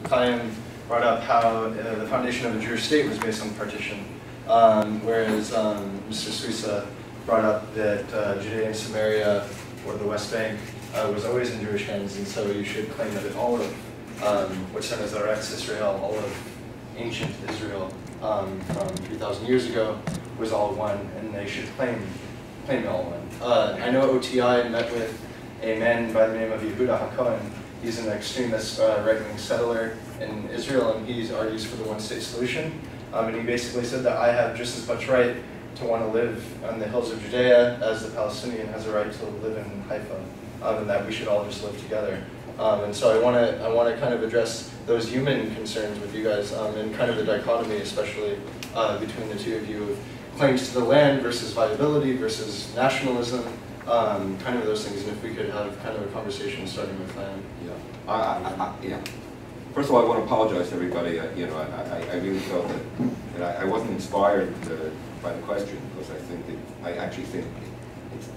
Chaim brought up how the foundation of a Jewish state was based on partition, whereas Mr. Suissa brought up that Judea and Samaria, or the West Bank, was always in Jewish hands, and so you should claim that all of what's known as the Israel, all of ancient Israel from 3,000 years ago was all one, and they should claim it all one. I know OTI met with a man by the name of Yehuda HaKohen. He's an extremist right-wing settler in Israel, and he argues for the one-state solution. And he basically said that I have just as much right to want to live on the hills of Judea as the Palestinian has a right to live in Haifa, and that we should all just live together. And so I want to kind of address those human concerns with you guys, and kind of the dichotomy, especially between the two of you, of claims to the land versus viability versus nationalism, kind of those things. And if we could have kind of a conversation starting with land. Yeah. First of all, I want to apologize to everybody. I really felt that I wasn't inspired by the question, because I actually think it's,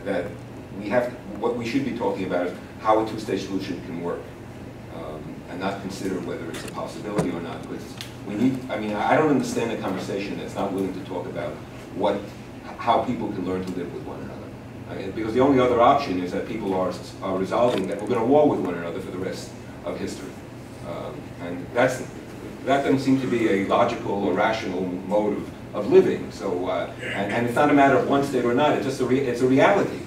that we have what we should be talking about is how a two-state solution can work, and not consider whether it's a possibility or not. Because we need. I mean, I don't understand a conversation that's not willing to talk about how people can learn to live with one another. Because the only other option is that people are resolving that we're going to war with one another for the rest of history, and that doesn't seem to be a logical or rational mode of living. So, and it's not a matter of one state or not. It's just it's a reality.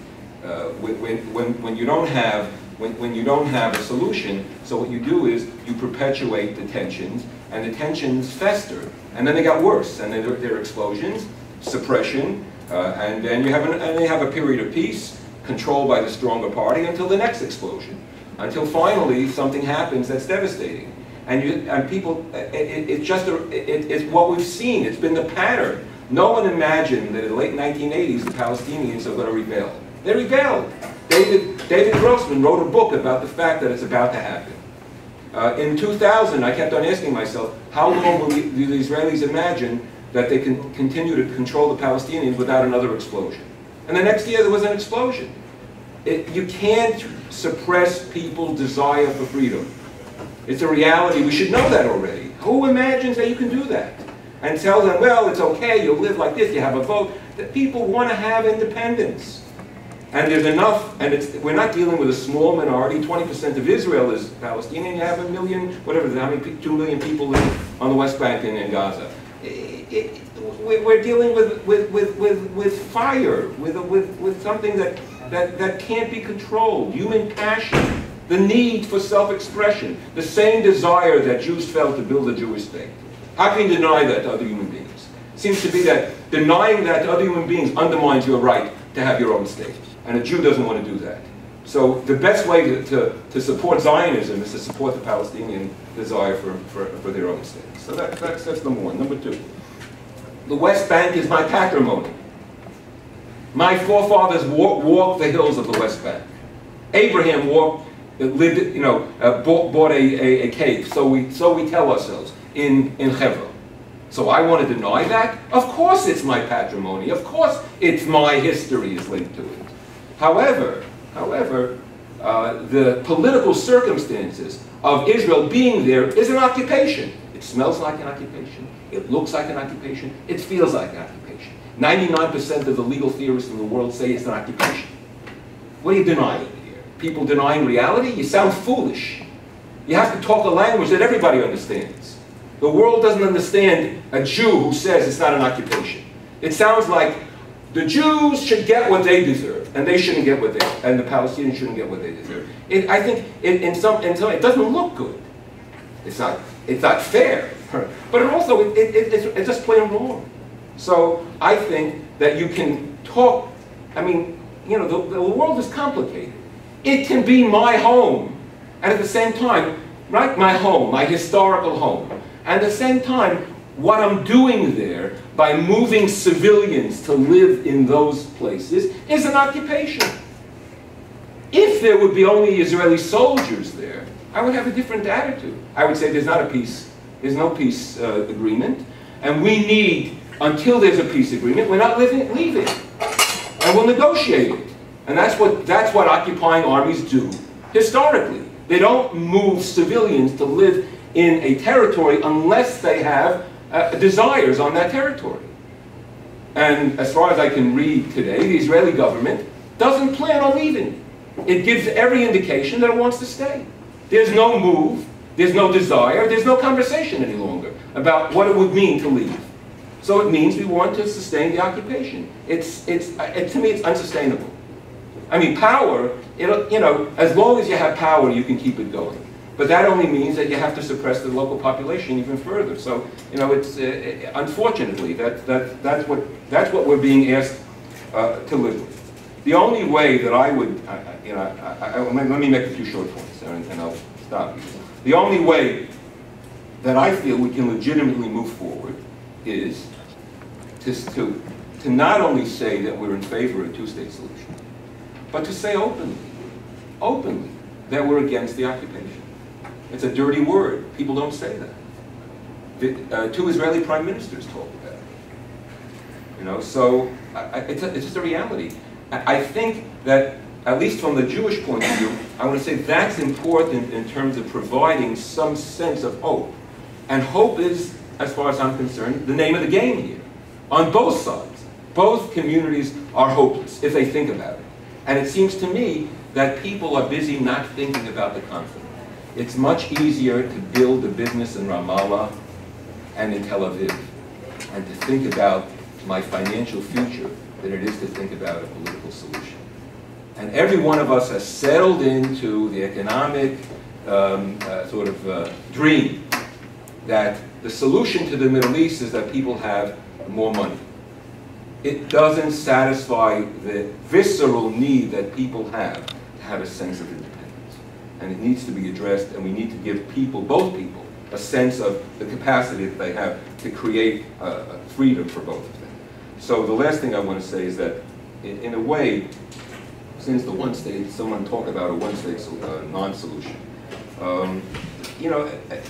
When you don't have a solution, so what you do is you perpetuate the tensions, and the tensions fester, and then they got worse, and then there are explosions, suppression, and then you have a period of peace controlled by the stronger party until the next explosion, until finally something happens that's devastating. And people, it's what we've seen. It's been the pattern. No one imagined that in the late 1980s the Palestinians are going to rebel. They rebelled. David Grossman wrote a book about the fact that it's about to happen. In 2000, I kept on asking myself, how long will the Israelis imagine that they can continue to control the Palestinians without another explosion? And the next year there was an explosion. You can't suppress people's desire for freedom. It's a reality. We should know that already. Who imagines that you can do that? And tell them, well, it's okay, you'll live like this, you have a vote. That people want to have independence. And there's enough, and we're not dealing with a small minority. 20% of Israel is Palestinian. You have 1 million, whatever, how many, 2 million people live on the West Bank and in Gaza. We're dealing with fire, with something that can't be controlled. Human passion, the need for self-expression, the same desire that Jews felt to build a Jewish state. How can you deny that to other human beings? It seems to be that denying that to other human beings undermines your right to have your own state. And a Jew doesn't want to do that. So the best way to support Zionism is to support the Palestinian desire for their own state. So that's number one. Number two, the West Bank is my patrimony. My forefathers walked the hills of the West Bank. Abraham bought a cave, so we tell ourselves, in Hebron. So I want to deny that? Of course it's my patrimony. Of course it's my history is linked to it. However, the political circumstances of Israel being there is an occupation. It smells like an occupation. It looks like an occupation. It feels like an occupation. 99% of the legal theorists in the world say it's an occupation. What are you denying here? People denying reality? You sound foolish. You have to talk a language that everybody understands. The world doesn't understand a Jew who says it's not an occupation. It sounds like the Jews should get what they deserve, and they shouldn't get what and the Palestinians shouldn't get what they deserve. I think in some it doesn't look good. It's not fair, but it's just plain wrong. So I think that you can talk. I mean, the world is complicated. It can be my home, and at the same time, right, my home, my historical home, and at the same time, what I'm doing there by moving civilians to live in those places is an occupation. If there would be only Israeli soldiers there, I would have a different attitude. I would say there's no peace agreement, and we need, until there's a peace agreement, we're not leaving, and we'll negotiate it. And that's what occupying armies do historically. They don't move civilians to live in a territory unless they have desires on that territory. And as far as I can read today, the Israeli government doesn't plan on leaving. It gives every indication that it wants to stay. There's no move, there's no desire, there's no conversation any longer about what it would mean to leave. So it means we want to sustain the occupation. To me, it's unsustainable. I mean, power, as long as you have power, you can keep it going. But that only means that you have to suppress the local population even further. So, it's unfortunately that's what we're being asked to live with. The only way that I would, let me make a few short points, and I'll stop. The only way that I feel we can legitimately move forward is to not only say that we're in favor of a two-state solution, but to say openly, that we're against the occupation. It's a dirty word. People don't say that. Two Israeli prime ministers talk about it. So it's just a reality. I think that, at least from the Jewish point of view, I want to say that's important in terms of providing some sense of hope. And hope is, as far as I'm concerned, the name of the game here. On both sides, both communities are hopeless if they think about it. And it seems to me that people are busy not thinking about the conflict. It's much easier to build a business in Ramallah and in Tel Aviv and to think about my financial future than it is to think about a political solution. And every one of us has settled into the economic dream that the solution to the Middle East is that people have more money. It doesn't satisfy the visceral need that people have to have a sense of independence. And it needs to be addressed, and we need to give people, both people, a sense of the capacity that they have to create freedom for both of them. So the last thing I want to say is that, in a way, since the one state, someone talked about a one-state non-solution.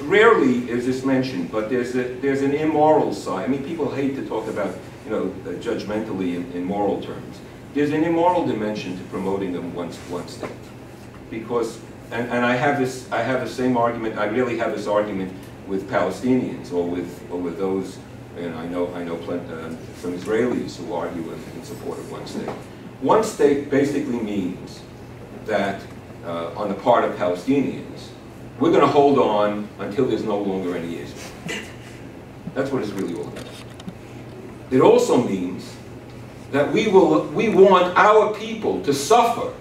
Rarely is this mentioned, but there's an immoral side. I mean, people hate to talk about, judgmentally in moral terms. There's an immoral dimension to promoting a one state, because, and I have the same argument. I really have this argument with Palestinians or with those, and I know some Israelis who argue in support of one state. One state basically means that on the part of Palestinians, we're going to hold on until there's no longer any Israel. That's what it's really all about. It also means that we want our people to suffer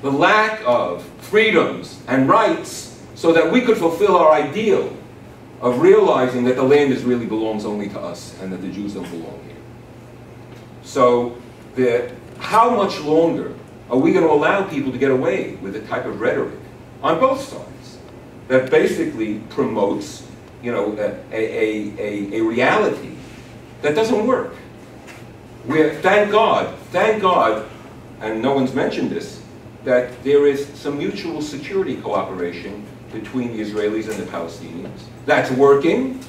the lack of freedoms and rights so that we could fulfill our ideal of realizing that the land really belongs only to us and that the Jews don't belong here. So how much longer are we going to allow people to get away with the type of rhetoric on both sides that basically promotes, a reality that doesn't work? Thank God, and no one's mentioned this, that there is some mutual security cooperation between the Israelis and the Palestinians. That's working,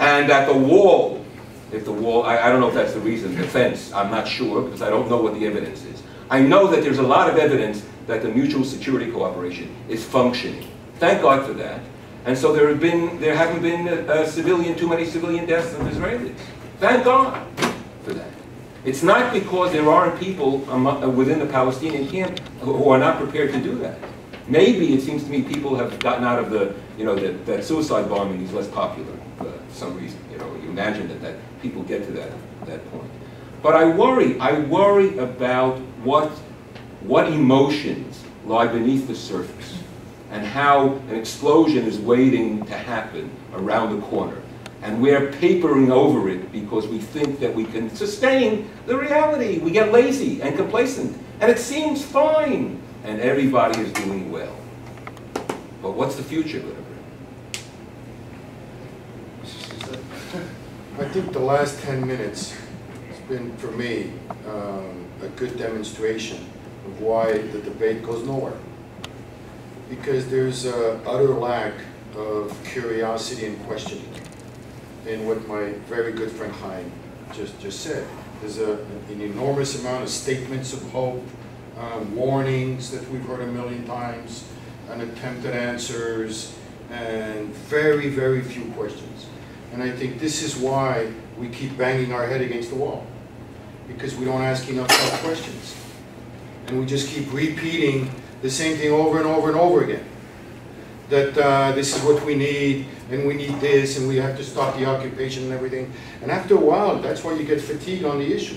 and that the wall, I don't know if that's the reason, the fence, I'm not sure, because I don't know what the evidence is. I know that there's a lot of evidence that the mutual security cooperation is functioning. Thank God for that. And so there haven't been too many civilian deaths of Israelis. Thank God for that. It's not because there aren't people within the Palestinian camp who are not prepared to do that. Maybe it seems to me people have gotten out of that suicide bombing is less popular for some reason. You imagine that people get to that point. But I worry about what emotions lie beneath the surface and how an explosion is waiting to happen around the corner. And we're papering over it because we think that we can sustain the reality. We get lazy and complacent, and it seems fine, and everybody is doing well. But what's the future going to bring? I think the last 10 minutes has been, for me, a good demonstration of why the debate goes nowhere. Because there's an utter lack of curiosity and questioning in what my very good friend Chaim just said. There's an enormous amount of statements of hope, warnings that we've heard a million times, and attempt at answers and very, very few questions. And I think this is why we keep banging our head against the wall, because we don't ask enough tough questions. And we just keep repeating the same thing over and over and over again. That this is what we need, and we need this, and we have to stop the occupation and everything. And after a while, that's why you get fatigued on the issue,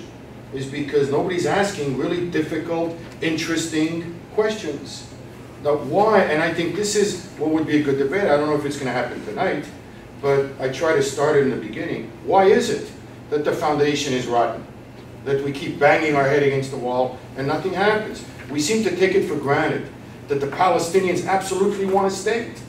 is because nobody's asking really difficult, interesting questions. Now why, and I think this is what would be a good debate. I don't know if it's going to happen tonight, but I try to start it in the beginning. Why is it that the foundation is rotten? That we keep banging our head against the wall and nothing happens? We seem to take it for granted that the Palestinians absolutely want a state.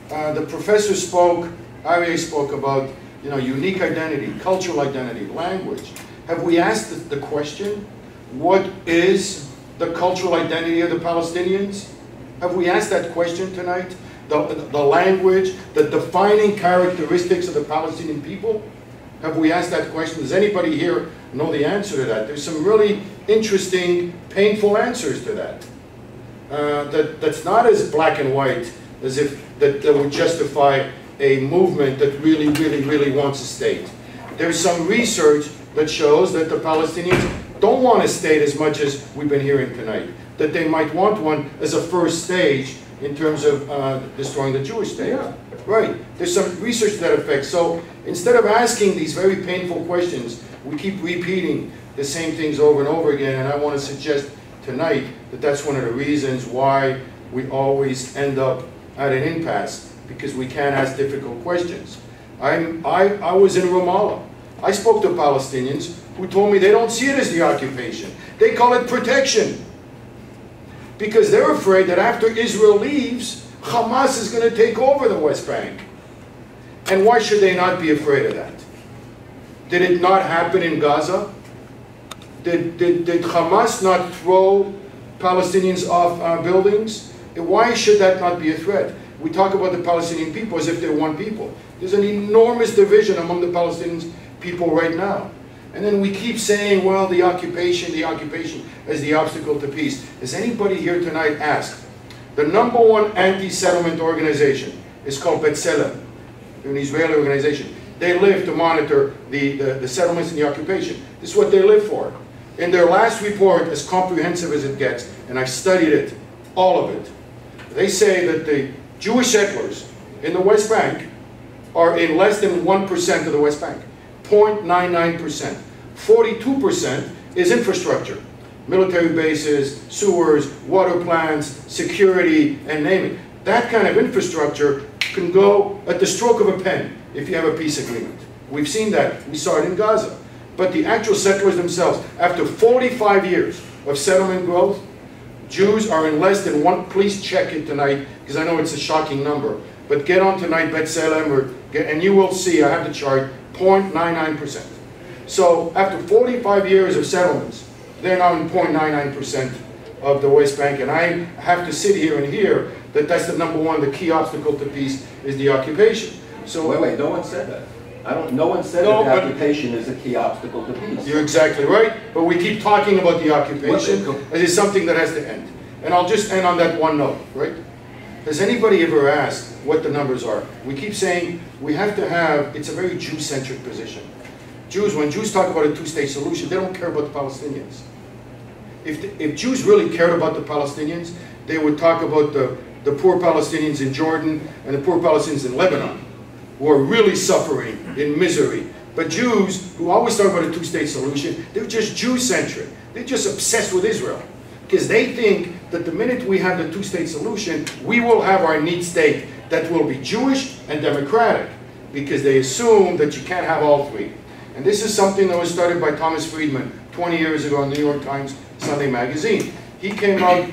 The professor spoke, Arieh spoke about, you know, unique identity, cultural identity, language. Have we asked the question, what is the cultural identity of the Palestinians? Have we asked that question tonight? The language, the defining characteristics of the Palestinian people? Have we asked that question? Does anybody here know the answer to that? There's some really interesting, painful answers to that. That's not as black and white as if that would justify a movement that really, really, really wants a state. There's some research that shows that the Palestinians don't want a state as much as we've been hearing tonight. That they might want one as a first stage in terms of destroying the Jewish state. Yeah. Right. There's some research to that effect. So instead of asking these very painful questions, we keep repeating the same things over and over again. And I want to suggest tonight that that's one of the reasons why we always end up at an impasse, because we can't ask difficult questions. I was in Ramallah. I spoke to Palestinians who told me they don't see it as the occupation. They call it protection. Because they're afraid that after Israel leaves, Hamas is going to take over the West Bank. And why should they not be afraid of that? Did it not happen in Gaza? Did Hamas not throw Palestinians off buildings? Why should that not be a threat? We talk about the Palestinian people as if they're one people. There's an enormous division among the Palestinian people right now. And then we keep saying, well, the occupation is the obstacle to peace. Has anybody here tonight asked? The #1 anti-settlement organization is called B'Tselem, an Israeli organization. They live to monitor the settlements and the occupation. This is what they live for. In their last report, as comprehensive as it gets, and I studied it, all of it, they say that the Jewish settlers in the West Bank are in less than 1% of the West Bank. 0.99%. 42% is infrastructure. Military bases, sewers, water plants, security, and name it. That kind of infrastructure can go at the stroke of a pen if you have a peace agreement. We've seen that. We saw it in Gaza. But the actual settlers themselves, after 45 years of settlement growth, Jews are in less than one. Please check it tonight, because I know it's a shocking number. But get on tonight, B'Tselem, and you will see, I have the chart, 0.99%. So after 45 years of settlements, they're now in 0.99% of the West Bank. And I have to sit here and hear that that's the #1, the key obstacle to peace is the occupation. So Wait, no one said that. No one said that the occupation is a key obstacle to peace. You're exactly right, but we keep talking about the occupation as it's something that has to end. And I'll just end on that one note, right? Has anybody ever asked what the numbers are? We keep saying we have to have, it's a very Jew-centric position. When Jews talk about a two-state solution, they don't care about the Palestinians. If Jews really cared about the Palestinians, they would talk about the poor Palestinians in Jordan and the poor Palestinians in Lebanon, who are really suffering in misery. But Jews, who always talk about a two-state solution, they're just Jew-centric. They're just obsessed with Israel. Because they think that the minute we have the two-state solution, we will have our neat state that will be Jewish and democratic. Because they assume that you can't have all three. And this is something that was started by Thomas Friedman 20 years ago in the New York Times Sunday magazine. He came out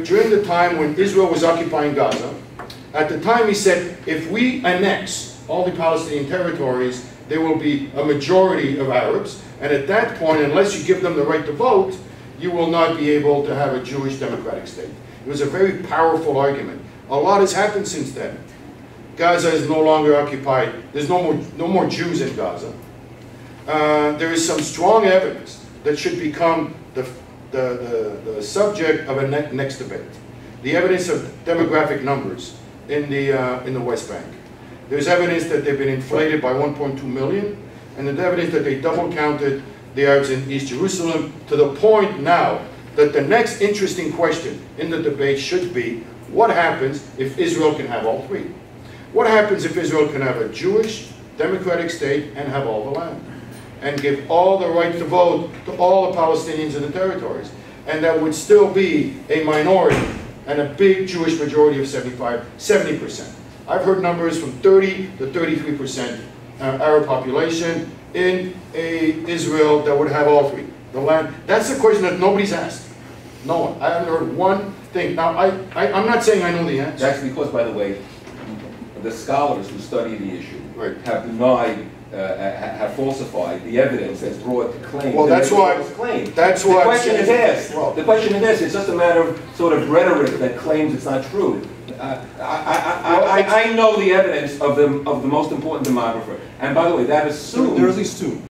during the time when Israel was occupying Gaza. At the time he said, if we annex all the Palestinian territories, there will be a majority of Arabs. And at that point, unless you give them the right to vote, you will not be able to have a Jewish democratic state. It was a very powerful argument. A lot has happened since then. Gaza is no longer occupied. There's no more Jews in Gaza. There is some strong evidence that should become the subject of a next debate. the evidence of demographic numbers in the West Bank. There's evidence that they've been inflated by 1.2 million, and there's evidence that they double counted the Arabs in East Jerusalem, to the point now that the next interesting question in the debate should be, what happens if Israel can have all three? What happens if Israel can have a Jewish, democratic state and have all the land? And give all the right to vote to all the Palestinians in the territories? And that would still be a minority and a big Jewish majority of 70%. I've heard numbers from 30 to 33% Arab population in Israel that would have all three. The land. That's a question that nobody's asked. No one. I haven't heard one thing. Now, I'm not saying I know the answer. That's because, by the way, the scholars who study the issue have denied, have falsified the evidence that's brought to claim. Well, that's why. That's why. The question is this. The question is this. It's just a matter of sort of rhetoric that claims it's not true. I know the evidence of the most important demographer, and by the way, that assumes there are at least two.